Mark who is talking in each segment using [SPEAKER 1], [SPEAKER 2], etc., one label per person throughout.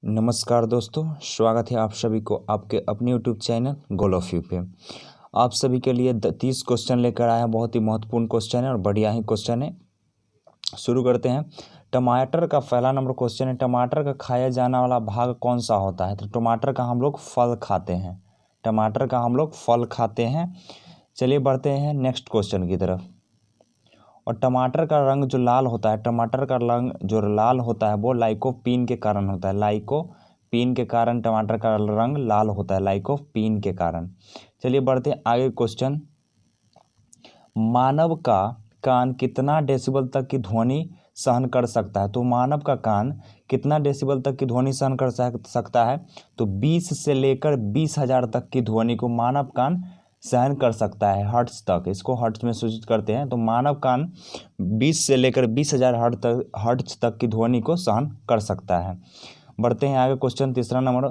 [SPEAKER 1] नमस्कार दोस्तों, स्वागत है आप सभी को आपके अपने YouTube channel goal of you पे। आप सभी के लिए 30 क्वेश्चन लेकर आया हैं। बहुत ही महत्वपूर्ण क्वेश्चन है और बढ़िया ही क्वेश्चन है। शुरू करते हैं। टमाटर का पहला नंबर क्वेश्चन है, टमाटर का खाया जाने वाला भाग कौन सा होता है? तो टमाटर का हम लोग फल खाते हैं। टमाटर का हम लोग फल खाते हैं। चलिए बढ़ते हैं नेक्स्ट क्वेश्चन की तरफ। और टमाटर का रंग जो लाल होता है, टमाटर का रंग जो लाल होता है वो लाइकोपीन के कारण होता है। लाइकोपीन के कारण टमाटर का रंग लाल होता है, लाइकोपीन के कारण। चलिए बढ़ते हैं आगे क्वेश्चन। मानव का कान कितना डेसिबल तक की ध्वनि सहन कर सकता है? तो मानव का कान कितना डेसिबल तक की ध्वनि सहन कर सकता है? तो 20 से लेकर 20,000 तक की ध्वनि को मानव कान सहन कर सकता है, हर्ट्ज तक। इसको हर्ट्ज में सूचित करते हैं। तो मानव कान 20 से लेकर 20,000 हर्ट्ज तक की ध्वनि को सहन कर सकता है। बढ़ते हैं आगे क्वेश्चन तीसरा नंबर।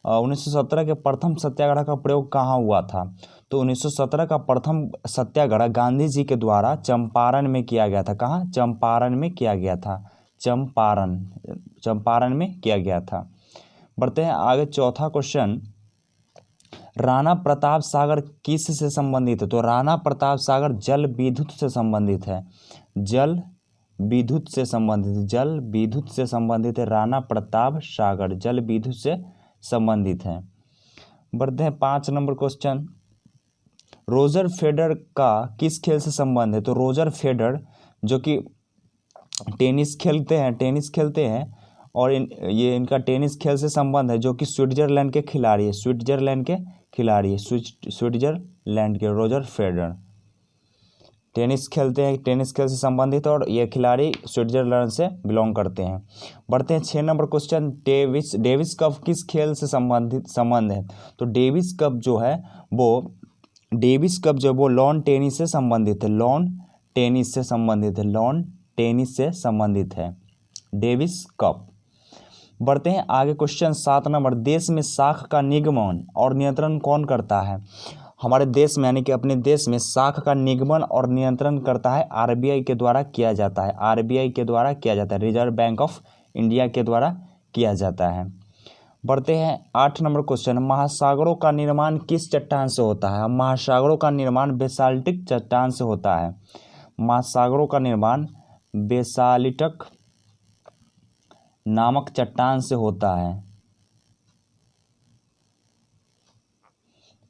[SPEAKER 1] 1917 के प्रथम सत्याग्रह का प्रयोग कहाँ हुआ था? तो 1917 का प्रथम सत्याग्रह गांधी जी के द्वारा चंपारण में किया गया था। कहाँ? चंपारण में किया गया था। चंपारण में किया गया था। बढ़ते हैं आगे चौथा क्वेश्चन। राणा प्रताप सागर किस से संबंधित है? तो राणा प्रताप सागर जल विद्युत से संबंधित है। जल विद्युत से संबंधित है। राणा प्रताप सागर जल विद्युत से संबंधित है। बढ़ते हैं 5 नंबर क्वेश्चन। रोजर फेडरर का किस खेल से संबंध है? तो रोजर फेडरर जो कि टेनिस खेलते हैं और ये इनका टेनिस खेल से संबंध है, जो कि स्विट्जरलैंड के खिलाड़ी है। स्विट्जरलैंड के रोजर फेडरर टेनिस खेल से संबंधित और ये खिलाड़ी स्विट्जरलैंड से बिलोंग करते हैं। बढ़ते हैं 6 नंबर क्वेश्चन। डेविस कप किस खेल से संबंध है? तो डेविस कप जो है वो लॉन टेनिस से संबंधित है। Davis cup. बढ़ते हैं आगे क्वेश्चन 7 नंबर। देश में साख का निगमन और नियंत्रण कौन करता है? हमारे देश में यानी कि अपने देश में साख का निगमन और नियंत्रण करता है आरबीआई के द्वारा किया जाता है। रिजर्व बैंक ऑफ इंडिया के द्वारा किया जाता है। बढ़ते हैं 8 नंबर क्वेश्चन। महासागरों का निर्माण किस चट्टान से होता है? महासागरों का निर्माण बेसाल्टिक चट्टान से होता है। महासागरों का निर्माण बेसाल्टिक नामक चट्टान से होता है।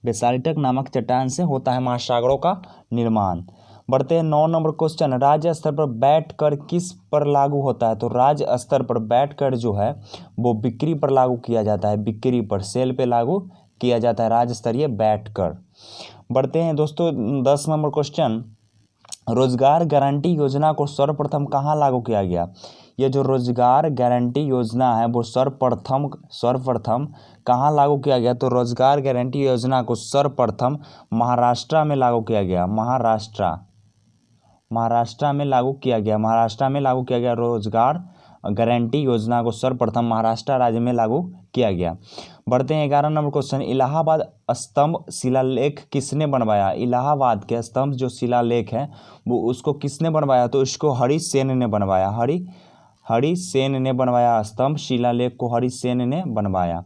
[SPEAKER 1] बेसाल्टिक नामक चट्टान से होता है महासागरों का निर्माण। बढ़ते हैं 9 नंबर क्वेश्चन। राज्य स्तर पर बैठकर किस पर लागू होता है? तो राज्य स्तर पर बैठकर जो है वो बिक्री पर लागू किया जाता है। बिक्री पर, सेल पे लागू किया जाता है राज्य स्तरीय बैठकर। बढ़ते हैं दोस्तों 10 नंबर क्वेश्चन। रोजगार गारंटी योजना को सर्वप्रथम कहाँ लागू किया गया? ये जो रोजगार गारंटी योजना है वो सर्वप्रथम कहाँ लागू किया गया? तो रोजगार गारंटी योजना को सर्वप्रथम महाराष्ट्र में लागू किया गया। महाराष्ट्र में लागू किया गया। रोजगार गारंटी योजना को सर्वप्रथम महाराष्ट्र राज्य में लागू किया गया। बढ़ते हैं 11 नंबर क्वेश्चन। इलाहाबाद स्तंभ शिलालेख किसने बनवाया? इलाहाबाद के स्तंभ जो शिलालेख है वो उसको किसने बनवाया? तो इसको हरिसेन ने बनवाया। हरिसेन ने बनवाया। स्तंभ शिलालेख को हरिसेन ने बनवाया।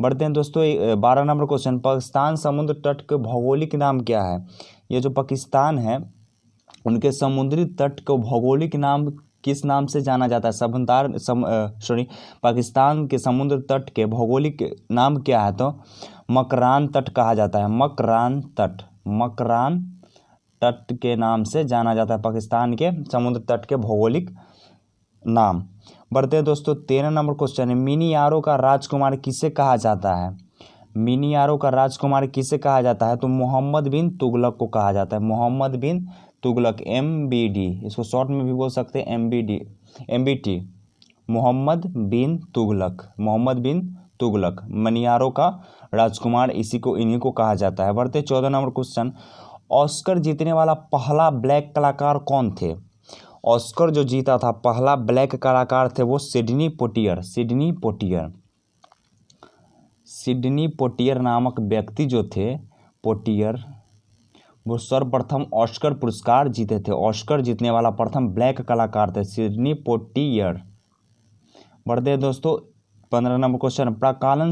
[SPEAKER 1] बढ़ते हैं दोस्तों 12 नंबर क्वेश्चन। पाकिस्तान समुद्र तट के भौगोलिक नाम क्या है? ये जो पाकिस्तान है उनके समुद्री तट को भौगोलिक नाम किस नाम से जाना जाता है? पाकिस्तान के समुद्र तट के भौगोलिक नाम क्या है? तो मकरान तट कहा जाता है। मकरान तट के नाम से जाना जाता है पाकिस्तान के समुद्र तट के भौगोलिक नाम। बढ़ते हैं दोस्तों 13 नंबर क्वेश्चन है। मिनियारो का राजकुमार किसे कहा जाता है? तो मोहम्मद बिन तुगलक को कहा जाता है। मोहम्मद बिन तुगलक, MBD, इसको शॉर्ट में भी बोल सकते हैं MBT। मोहम्मद बिन तुगलक मनियारो का राजकुमार इन्हीं को कहा जाता है। बढ़ते 14 नंबर क्वेश्चन। ऑस्कर जीतने वाला पहला ब्लैक कलाकार कौन थे? ऑस्कर जो जीता था पहला ब्लैक कलाकार थे वो सिडनी पोटियर नामक व्यक्ति जो थे, वो सर्वप्रथम ऑस्कर पुरस्कार जीते थे। ऑस्कर जीतने वाला प्रथम ब्लैक कलाकार थे सिडनी पोटियर। बढ़ते हैं दोस्तों 15 नंबर क्वेश्चन, प्राक्कलन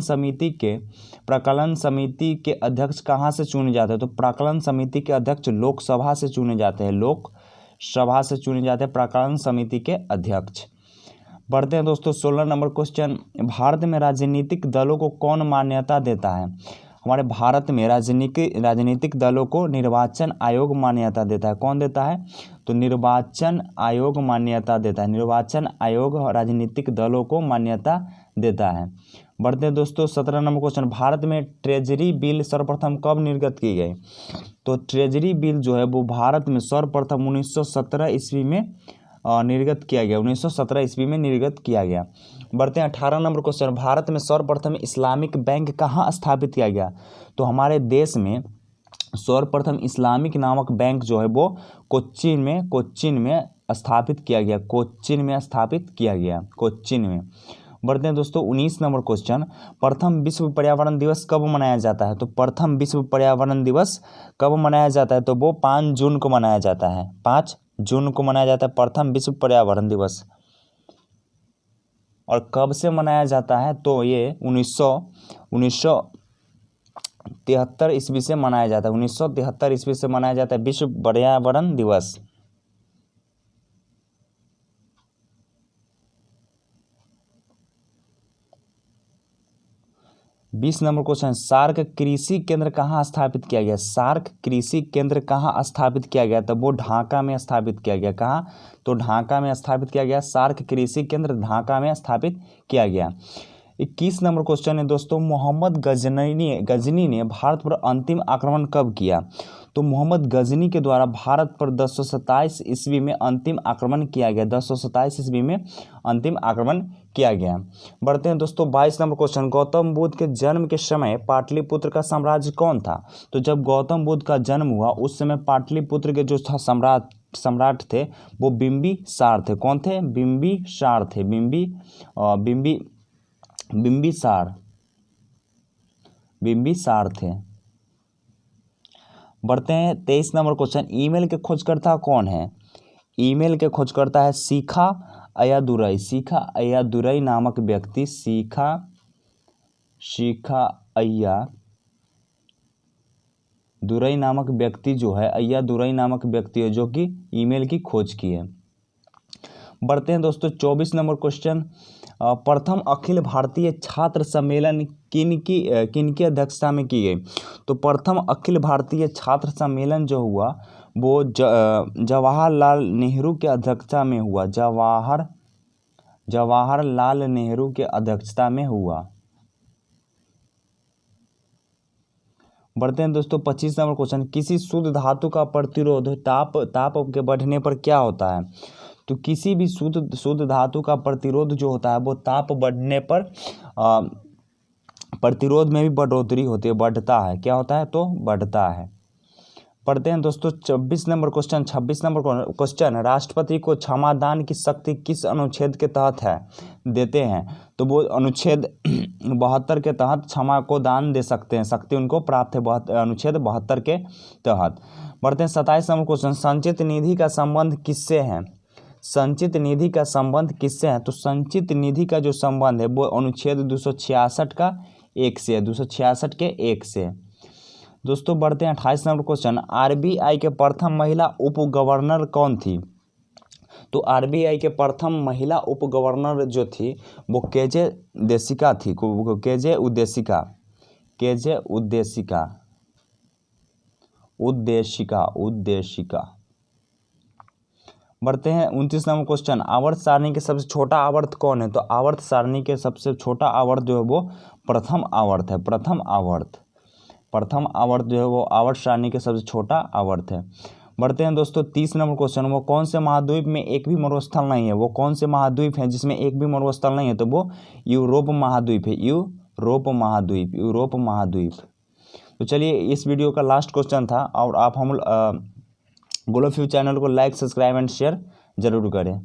[SPEAKER 1] समिति के अध्यक्ष कहाँ से चुने जाते हैं? तो प्राक्कलन समिति के अध्यक्ष लोकसभा से चुने जाते हैं, लोकसभा से चुने जाते हैं प्राक्कलन समिति के अध्यक्ष। बढ़ते हैं दोस्तों 16 नंबर क्वेश्चन, भारत में राजनीतिक दलों को कौन मान्यता देता है? हमारे भारत में राजनीतिक दलों को निर्वाचन आयोग मान्यता देता है। कौन देता है? तो निर्वाचन आयोग मान्यता देता है। निर्वाचन आयोग राजनीतिक दलों को मान्यता देता है। बढ़ते हैं दोस्तों 17 नंबर क्वेश्चन, भारत में ट्रेजरी बिल सर्वप्रथम कब निर्गत की गई? तो ट्रेजरी बिल जो है वो भारत में सर्वप्रथम 1917 ईस्वी में निर्गत किया गया, 1917 ईस्वी में निर्गत किया गया। बढ़ते हैं 18 नंबर क्वेश्चन, भारत में सर्वप्रथम इस्लामिक बैंक कहाँ स्थापित किया गया? तो हमारे देश में सर्वप्रथम इस्लामिक नामक बैंक जो है वो कोच्चिन में स्थापित किया गया, कोच्चिन में स्थापित किया गया, कोच्चिन में। बढ़ते हैं दोस्तों 19 नंबर क्वेश्चन, प्रथम विश्व पर्यावरण दिवस कब मनाया जाता है? तो प्रथम विश्व पर्यावरण दिवस कब मनाया जाता है? तो वो 5 जून को मनाया जाता है, 5 जून को मनाया जाता है प्रथम विश्व पर्यावरण दिवस। और कब से मनाया जाता है? तो ये 1973 ईस्वी से मनाया जाता है, 1973 ईस्वी से मनाया जाता है विश्व पर्यावरण दिवस। 20 नंबर क्वेश्चन, सार्क कृषि केंद्र कहाँ स्थापित किया गया? सार्क कृषि केंद्र कहाँ स्थापित किया गया? तो वो ढाका में स्थापित किया गया। कहाँ? तो ढाका में स्थापित किया गया। सार्क कृषि केंद्र ढाका में स्थापित किया गया। 21 नंबर क्वेश्चन है दोस्तों, मोहम्मद गजनी ने भारत पर अंतिम आक्रमण कब किया? तो मोहम्मद गजनी के द्वारा भारत पर 1027 ईस्वी में अंतिम आक्रमण किया गया, 1027 ईस्वी में अंतिम आक्रमण किया गया। बढ़ते हैं दोस्तों 22 नंबर क्वेश्चन, गौतम बुद्ध के जन्म के समय पाटलिपुत्र का साम्राज्य कौन था? तो जब गौतम बुद्ध का जन्म हुआ उस समय पाटलिपुत्र के जो सम्राट थे वो बिंबिसार थे। कौन थे? बिंबिसार थे, बिंबिसार थे। बढ़ते हैं 23 नंबर क्वेश्चन, ईमेल के खोजकर्ता कौन है? ईमेल के खोजकर्ता है शिखा अय्यादुरई नामक व्यक्ति, शिखा अय्यादुरई नामक व्यक्ति जो है, अय्यादुरई नामक व्यक्ति है जो कि ईमेल की खोज की है। बढ़ते हैं दोस्तों 24 नंबर क्वेश्चन, प्रथम अखिल भारतीय छात्र सम्मेलन किनकी अध्यक्षता में की गई? तो प्रथम अखिल भारतीय छात्र सम्मेलन जो हुआ वो जवाहरलाल नेहरू के अध्यक्षता में हुआ, जवाहरलाल नेहरू के अध्यक्षता में हुआ। बढ़ते हैं दोस्तों 25 नंबर क्वेश्चन, किसी शुद्ध धातु का प्रतिरोध ताप के बढ़ने पर क्या होता है? तो किसी भी शुद्ध धातु का प्रतिरोध जो होता है वो ताप बढ़ने पर प्रतिरोध में भी बढ़ोतरी होती है, बढ़ता है। क्या होता है? तो बढ़ता है। पढ़ते हैं दोस्तों 26 नंबर क्वेश्चन, राष्ट्रपति को क्षमादान की शक्ति किस अनुच्छेद के तहत देते हैं? तो वो अनुच्छेद 72 के तहत क्षमा को दान दे सकते हैं, शक्ति उनको प्राप्त है अनुच्छेद 72 के तहत। बढ़ते हैं 27 नंबर क्वेश्चन, संचित निधि का संबंध किससे है? संचित निधि का संबंध किससे है? तो संचित निधि का जो संबंध है वो अनुच्छेद 266 का 1 से है, 266 के 1 से। दोस्तों बढ़ते हैं 28 नंबर क्वेश्चन, आरबीआई के प्रथम महिला उप गवर्नर कौन थी? तो आरबीआई के प्रथम महिला उप गवर्नर जो थी वो केजे उदेशिका थी, केजे उदेशिका। बढ़ते हैं 29 नंबर क्वेश्चन, आवर्त सारणी के सबसे छोटा आवर्त कौन है? तो आवर्त सारणी के सबसे छोटा आवर्त जो है वो प्रथम आवर्त है, प्रथम आवर्त जो है वो आवर्त सारणी के सबसे छोटा आवर्त है। बढ़ते हैं दोस्तों 30 नंबर क्वेश्चन, वो कौन से महाद्वीप में एक भी मरुस्थल नहीं है? वो कौन से महाद्वीप है जिसमें एक भी मरुस्थल नहीं है? तो वो यूरोप महाद्वीप है, यूरोप महाद्वीप। तो चलिए इस वीडियो का लास्ट क्वेश्चन था, और आप हम ग्लो फ्यू चैनल को लाइक, सब्सक्राइब एंड शेयर जरूर करें।